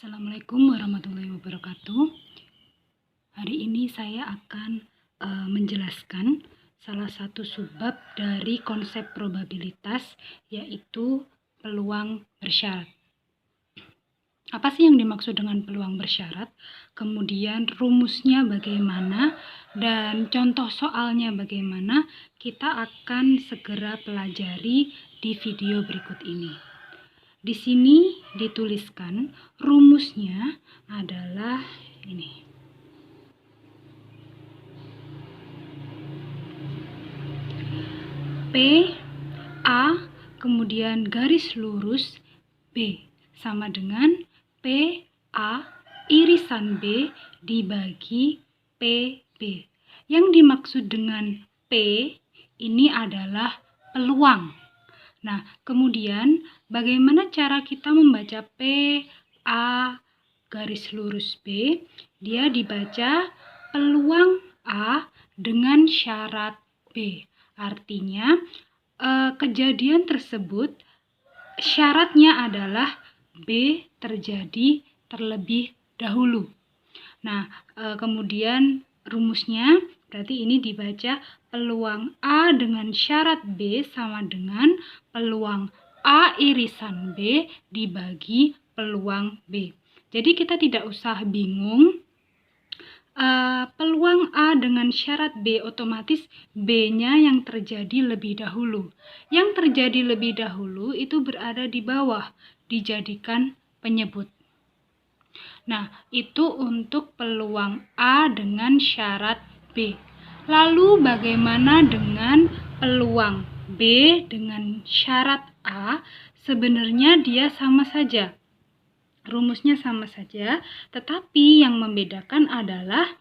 Assalamualaikum warahmatullahi wabarakatuh. Hari ini saya akan menjelaskan salah satu subbab dari konsep probabilitas, yaitu peluang bersyarat. Apa sih yang dimaksud dengan peluang bersyarat? Kemudian rumusnya bagaimana dan contoh soalnya bagaimana, kita akan segera pelajari di video berikut ini. Di sini dituliskan rumusnya adalah ini. P A kemudian garis lurus B sama dengan P A irisan B dibagi PB. Yang dimaksud dengan P ini adalah peluang. Nah, kemudian bagaimana cara kita membaca P A garis lurus B? Dia dibaca peluang A dengan syarat B. Artinya, kejadian tersebut syaratnya adalah B terjadi terlebih dahulu. Nah, kemudian rumusnya berarti ini dibaca peluang A dengan syarat B sama dengan peluang A irisan B dibagi peluang B. Jadi kita tidak usah bingung. Peluang A dengan syarat B otomatis B-nya yang terjadi lebih dahulu. Yang terjadi lebih dahulu itu berada di bawah, dijadikan penyebut. Nah, itu untuk peluang A dengan syarat B. Lalu bagaimana dengan peluang B dengan syarat A? Sebenarnya dia sama saja. Rumusnya sama saja, tetapi yang membedakan adalah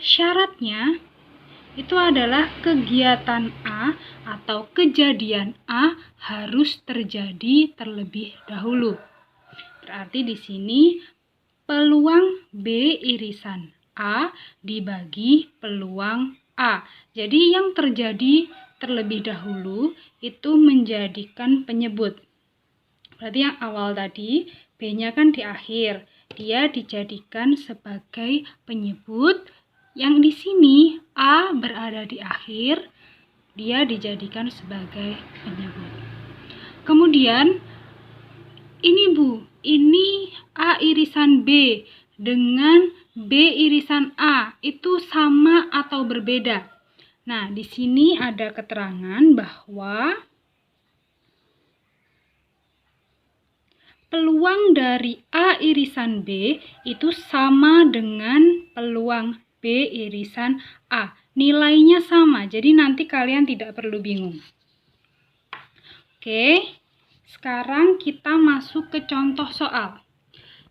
syaratnya itu adalah kegiatan A atau kejadian A harus terjadi terlebih dahulu. Berarti di sini peluang B irisan A dibagi peluang A. Jadi yang terjadi terlebih dahulu itu menjadikan penyebut. Berarti yang awal tadi B-nya kan di akhir. Dia dijadikan sebagai penyebut. Yang di sini A berada di akhir. Dia dijadikan sebagai penyebut. Kemudian ini Bu, ini A irisan B dengan B irisan A itu sama atau berbeda? Nah, di sini ada keterangan bahwa peluang dari A irisan B itu sama dengan peluang B irisan A. Nilainya sama, jadi nanti kalian tidak perlu bingung. Oke. Sekarang kita masuk ke contoh soal.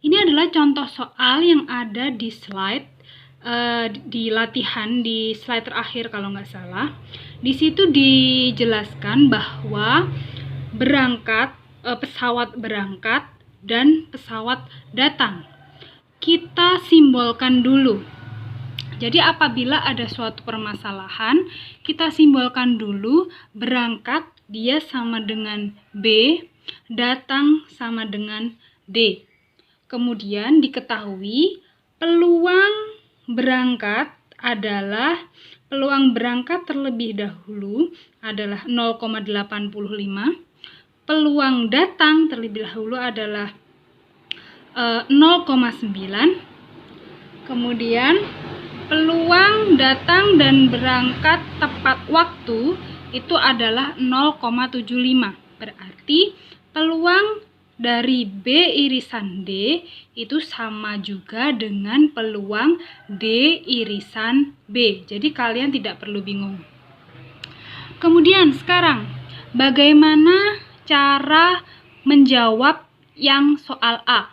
Ini adalah contoh soal yang ada di slide, di latihan, di slide terakhir kalau nggak salah. Di situ dijelaskan bahwa pesawat berangkat dan pesawat datang. Kita simbolkan dulu. Jadi apabila ada suatu permasalahan, kita simbolkan dulu. Berangkat dia sama dengan B, datang sama dengan D. Kemudian diketahui peluang berangkat terlebih dahulu adalah 0,85. Peluang datang terlebih dahulu adalah 0,9. Kemudian peluang datang dan berangkat tepat waktu itu adalah 0,75. Berarti peluang dari B irisan D itu sama juga dengan peluang D irisan B. Jadi kalian tidak perlu bingung. Kemudian sekarang bagaimana cara menjawab yang soal A?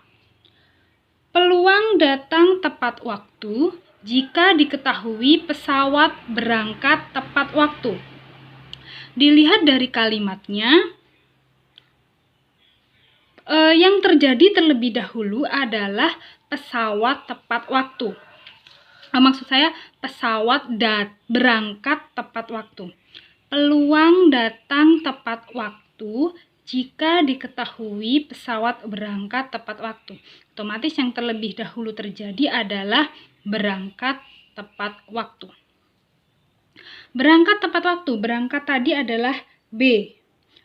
Peluang datang tepat waktu jika diketahui pesawat berangkat tepat waktu. Dilihat dari kalimatnya, yang terjadi terlebih dahulu adalah pesawat tepat waktu. Maksud saya pesawat berangkat tepat waktu. Peluang datang tepat waktu jika diketahui pesawat berangkat tepat waktu. Otomatis yang terlebih dahulu terjadi adalah berangkat tepat waktu. Berangkat tepat waktu, berangkat tadi adalah B,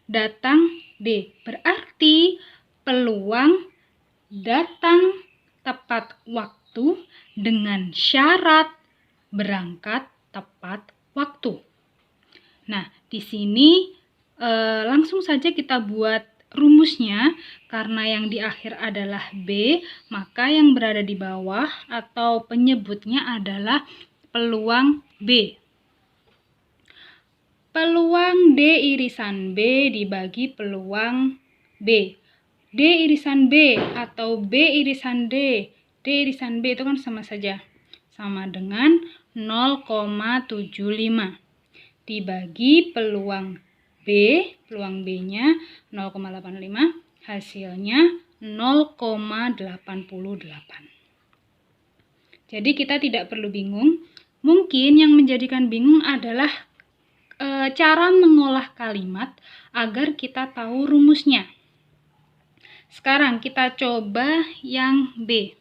datang D. Berarti peluang datang tepat waktu dengan syarat berangkat tepat waktu. Nah, di sini langsung saja kita buat rumusnya. Karena yang di akhir adalah B, maka yang berada di bawah atau penyebutnya adalah peluang B. Peluang D irisan B dibagi peluang B. D irisan B atau B irisan D. D irisan B itu kan sama saja. Sama dengan 0,75. Dibagi peluang B, peluang B-nya 0,85, hasilnya 0,88. Jadi kita tidak perlu bingung. Mungkin yang menjadikan bingung adalah cara mengolah kalimat agar kita tahu rumusnya. Sekarang kita coba yang B.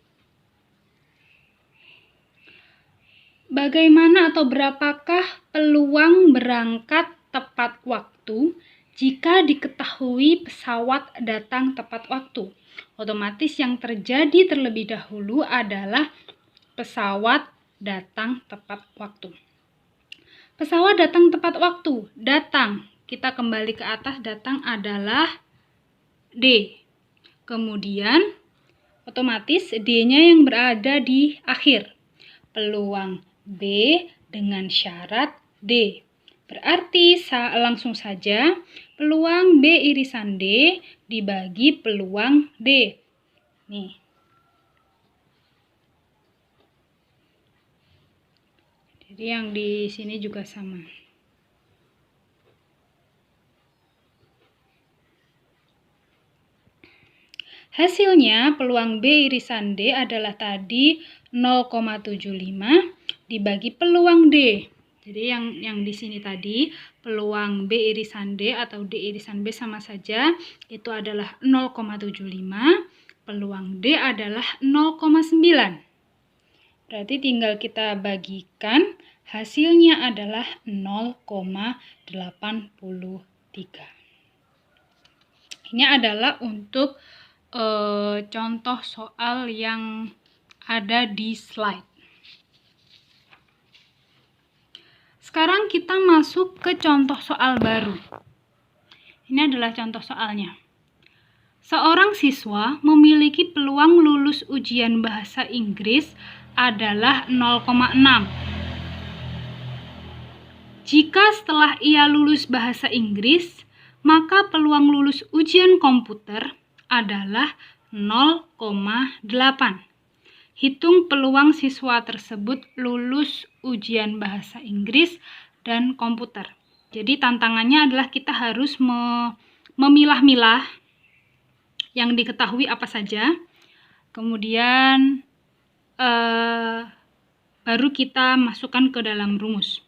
Bagaimana atau berapakah peluang berangkat tepat waktu jika diketahui pesawat datang tepat waktu? Otomatis yang terjadi terlebih dahulu adalah pesawat datang tepat waktu. Pesawat datang tepat waktu. Datang, kita kembali ke atas, datang adalah D. Kemudian otomatis D-nya yang berada di akhir. Peluang B dengan syarat D. Berarti langsung saja peluang B irisan D dibagi peluang D. Nih. Jadi yang di sini juga sama. Hasilnya peluang B irisan D adalah tadi 0,75 dibagi peluang D. Jadi yang di sini tadi peluang B irisan D atau D irisan B sama saja, itu adalah 0,75, peluang D adalah 0,9. Berarti tinggal kita bagikan, hasilnya adalah 0,83. Ini adalah untuk contoh soal yang ada di slide. Sekarang kita masuk ke contoh soal baru. Ini adalah contoh soalnya. Seorang siswa memiliki peluang lulus ujian bahasa Inggris adalah 0,6. Jika setelah ia lulus bahasa Inggris, maka peluang lulus ujian komputer adalah 0,8. Hitung peluang siswa tersebut lulus ujian bahasa Inggris dan komputer. Jadi tantangannya adalah kita harus memilah-milah yang diketahui apa saja. Kemudian baru kita masukkan ke dalam rumus.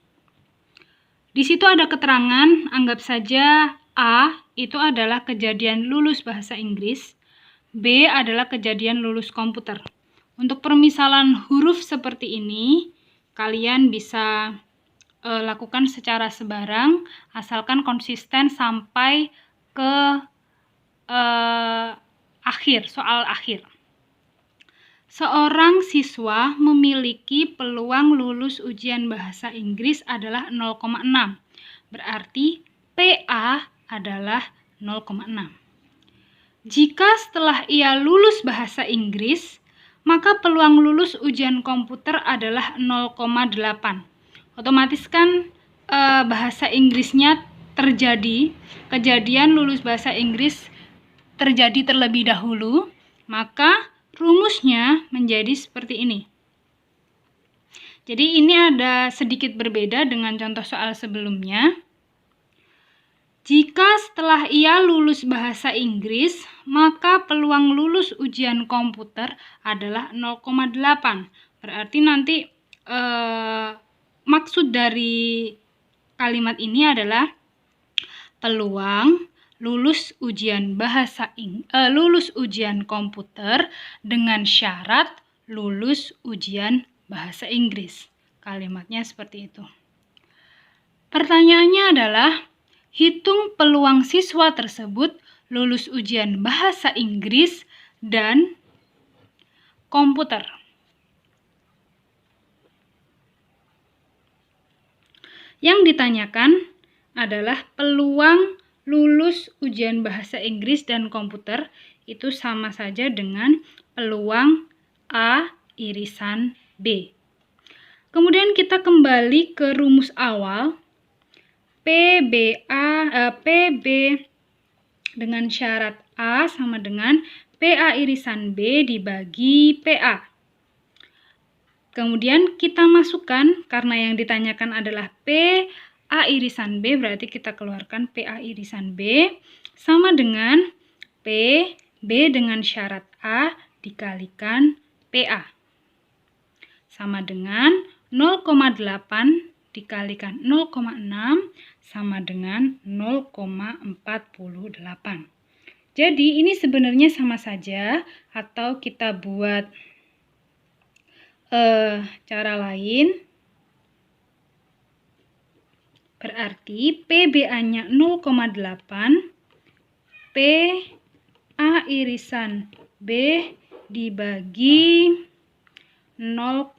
Di situ ada keterangan, anggap saja A itu adalah kejadian lulus bahasa Inggris, B adalah kejadian lulus komputer. Untuk permisalan huruf seperti ini, kalian bisa lakukan secara sebarang, asalkan konsisten sampai ke soal akhir. Seorang siswa memiliki peluang lulus ujian bahasa Inggris adalah 0,6. Berarti PA adalah 0,6. Jika setelah ia lulus bahasa Inggris, maka peluang lulus ujian komputer adalah 0,8. Otomatis kan bahasa Inggrisnya terjadi, kejadian lulus bahasa Inggris terjadi terlebih dahulu, maka rumusnya menjadi seperti ini. Jadi ini ada sedikit berbeda dengan contoh soal sebelumnya. Jika setelah ia lulus bahasa Inggris, maka peluang lulus ujian komputer adalah 0,8. Berarti nanti maksud dari kalimat ini adalah peluang lulus ujian lulus ujian komputer dengan syarat lulus ujian bahasa Inggris. Kalimatnya seperti itu. Pertanyaannya adalah, hitung peluang siswa tersebut lulus ujian bahasa Inggris dan komputer. Yang ditanyakan adalah peluang lulus ujian bahasa Inggris dan komputer itu sama saja dengan peluang A irisan B. Kemudian kita kembali ke rumus awal. PB dengan syarat A sama dengan PA irisan B dibagi PA. Kemudian kita masukkan, karena yang ditanyakan adalah PA irisan B, berarti kita keluarkan PA irisan B sama dengan PB dengan syarat A dikalikan PA. Sama dengan 0,8 dikalikan 0,6 sama dengan 0,48. Jadi ini sebenarnya sama saja, atau kita buat cara lain. Berarti PBA-nya 0,8, PA irisan B dibagi 0,6.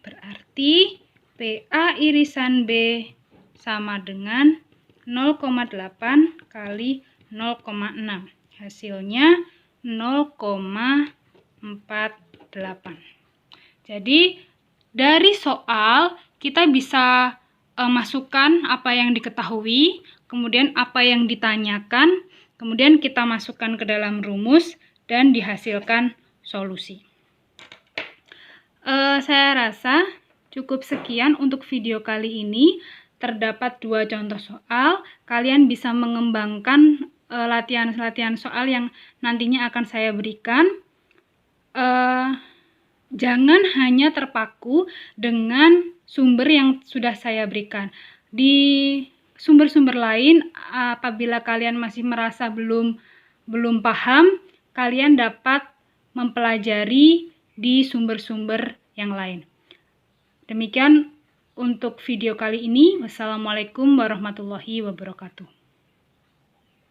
Berarti PA irisan B sama dengan 0,8 kali 0,6. Hasilnya 0,48. Jadi dari soal kita bisa masukkan apa yang diketahui, kemudian apa yang ditanyakan, kemudian kita masukkan ke dalam rumus dan dihasilkan solusi. Saya rasa cukup sekian untuk video kali ini. Terdapat 2 contoh soal. Kalian bisa mengembangkan latihan-latihan soal yang nantinya akan saya berikan. Jangan hanya terpaku dengan sumber yang sudah saya berikan. Di sumber-sumber lain, apabila kalian masih merasa belum paham, kalian dapat mempelajari di sumber-sumber yang lain. Demikian untuk video kali ini. Wassalamualaikum warahmatullahi wabarakatuh.